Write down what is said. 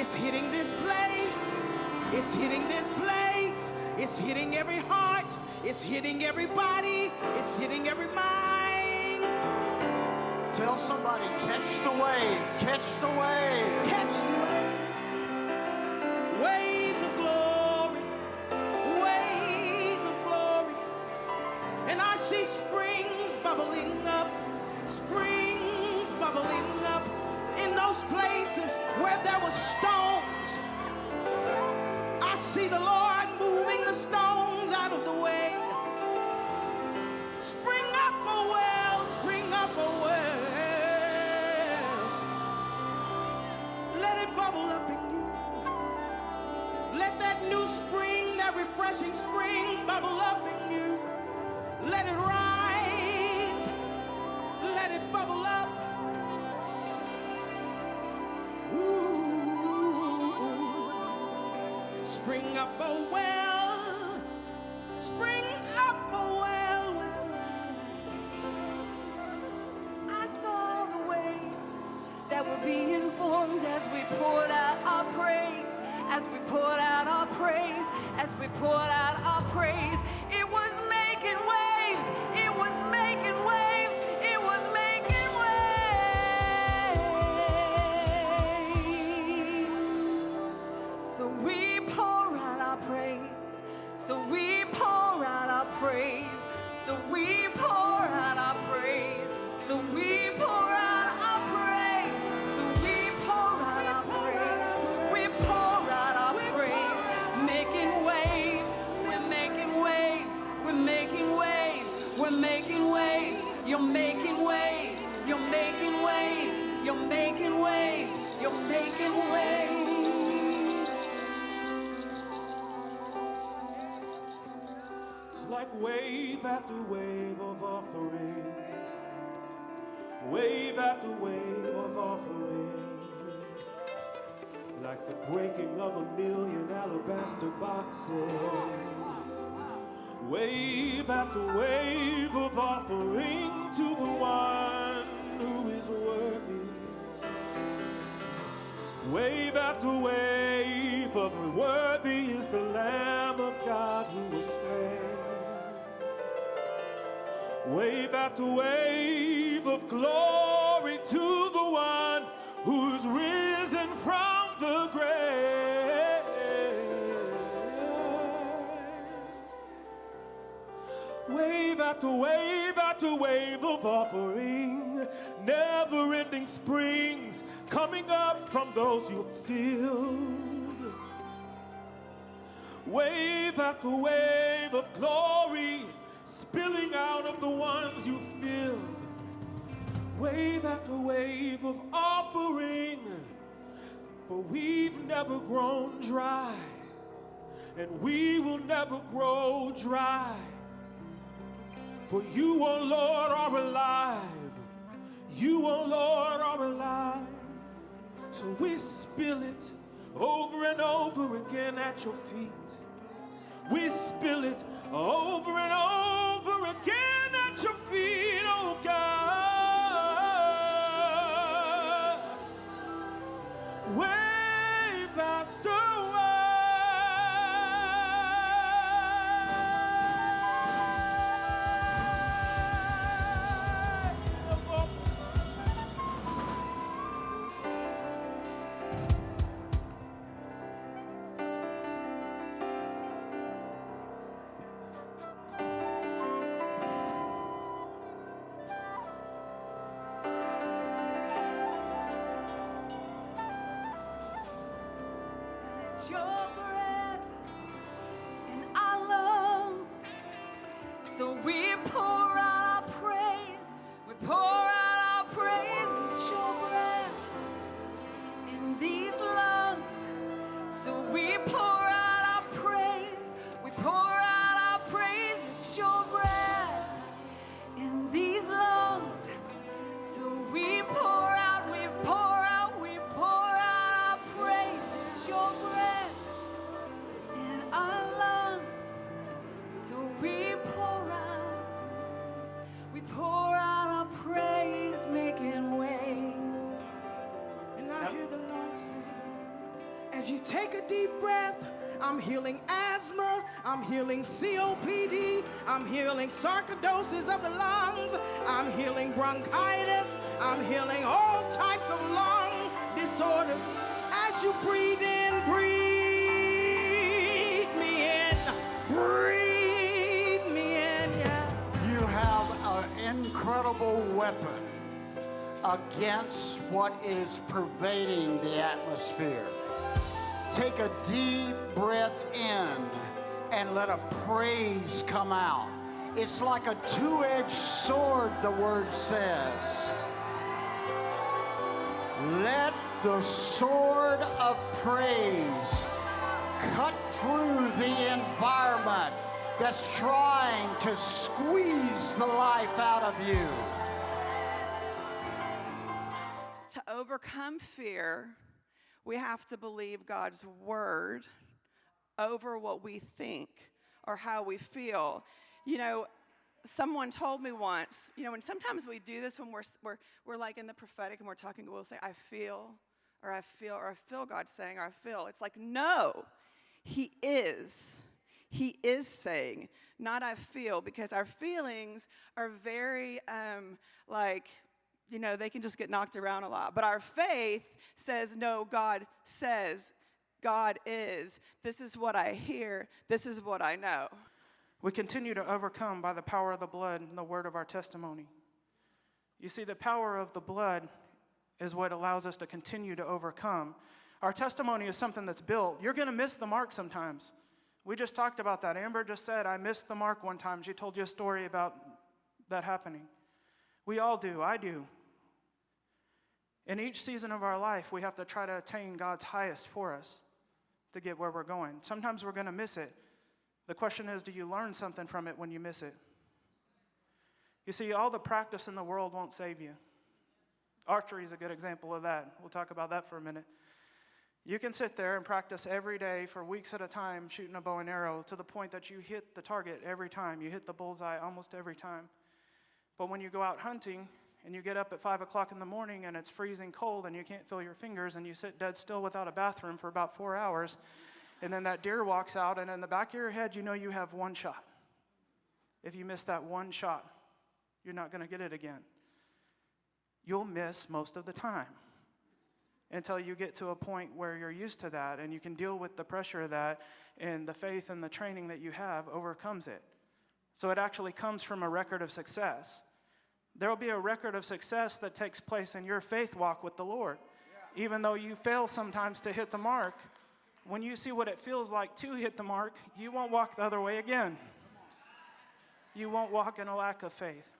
It's hitting this place. It's hitting this place. It's hitting every heart. It's hitting everybody. It's hitting every mind. Tell somebody, catch the wave, catch the wave. Catch the wave. Waves of glory. Waves of glory. And I see springs bubbling up. Springs bubbling up. In those places where there were stones, I see the Lord moving the stones out of the way. Spring up, oh well, spring up, oh well. Let it bubble up in you. Let that new spring, that refreshing spring bubble up in you. Let it rise. Let it bubble up. Spring up, oh well. Spring up, oh well, well. I saw the waves that were being formed as we poured out our praise, as we poured out our praise, as we poured out our praise. It was making waves. It was making waves. It was making waves. So we pour out our praise. So we pour out our praise. So we pour out our praise. So we pour out our praise. So we pour out our praise. We pour out our praise. Making waves. We're making waves. We're making waves. We're making waves. You're making waves. You're making waves. You're making waves. You're making waves. Like wave after wave of offering, wave after wave of offering, like the breaking of 1,000,000 alabaster boxes, wave after wave of offering to the one who is worthy, wave after wave of worthy is the Lamb of God who was slain. Wave after wave of glory to the one who's risen from the grave. Wave after wave of offering, never-ending springs coming up from those you filled. Wave after wave of glory spilling out of the ones you filled. Wave after wave of offering, for we've never grown dry, and we will never grow dry. For you, O Lord, are alive. You, O Lord, are alive. So we spill it over and over again at your feet. We spill it over and over again at your feet, oh God. Wave after Your breath in our lungs. So we pour out our praise. We pour out our praise. It's your breath in these lungs. So we pour out our praise. We pour out our praise. It's your breath in these lungs. So we pour out, we pour out, we pour out our praise. It's your breath in our lungs. So we pour out As you take a deep breath, I'm healing asthma, I'm healing COPD, I'm healing sarcoidosis of the lungs, I'm healing bronchitis, I'm healing all types of lung disorders. As you breathe in, breathe me in, breathe me in, yeah. You have an incredible weapon against what is pervading the atmosphere. Take a deep breath in and let a praise come out. It's like a two-edged sword, the word says. Let the sword of praise cut through the environment that's trying to squeeze the life out of you. To overcome fear, we have to believe God's word over what we think or how we feel. You know, someone told me once, you know, and sometimes we do this when we're like in the prophetic and we're talking, we'll say, I feel God saying, or I feel. It's like, no, he is saying, not I feel, because our feelings are very, you know, they can just get knocked around a lot. But our faith says, no, God says, God is. This is what I hear. This is what I know. We continue to overcome by the power of the blood and the word of our testimony. You see, the power of the blood is what allows us to continue to overcome. Our testimony is something that's built. You're going to miss the mark sometimes. We just talked about that. Amber just said, I missed the mark one time. She told you a story about that happening. We all do. I do. In each season of our life, we have to try to attain God's highest for us to get where we're going. Sometimes we're going to miss it. The question is, do you learn something from it when you miss it? You see, all the practice in the world won't save you. Archery is a good example of that. We'll talk about that for a minute. You can sit there and practice every day for weeks at a time shooting a bow and arrow to the point that you hit the target every time. You hit the bullseye almost every time. But when you go out hunting and you get up at 5 o'clock in the morning and it's freezing cold and you can't feel your fingers and you sit dead still without a bathroom for about 4 hours, and then that deer walks out, and in the back of your head, you know you have one shot. If you miss that one shot, you're not going to get it again. You'll miss most of the time until you get to a point where you're used to that and you can deal with the pressure of that, and the faith and the training that you have overcomes it. So it actually comes from a record of success. There will be a record of success that takes place in your faith walk with the Lord. Even though you fail sometimes to hit the mark, when you see what it feels like to hit the mark, you won't walk the other way again. You won't walk in a lack of faith.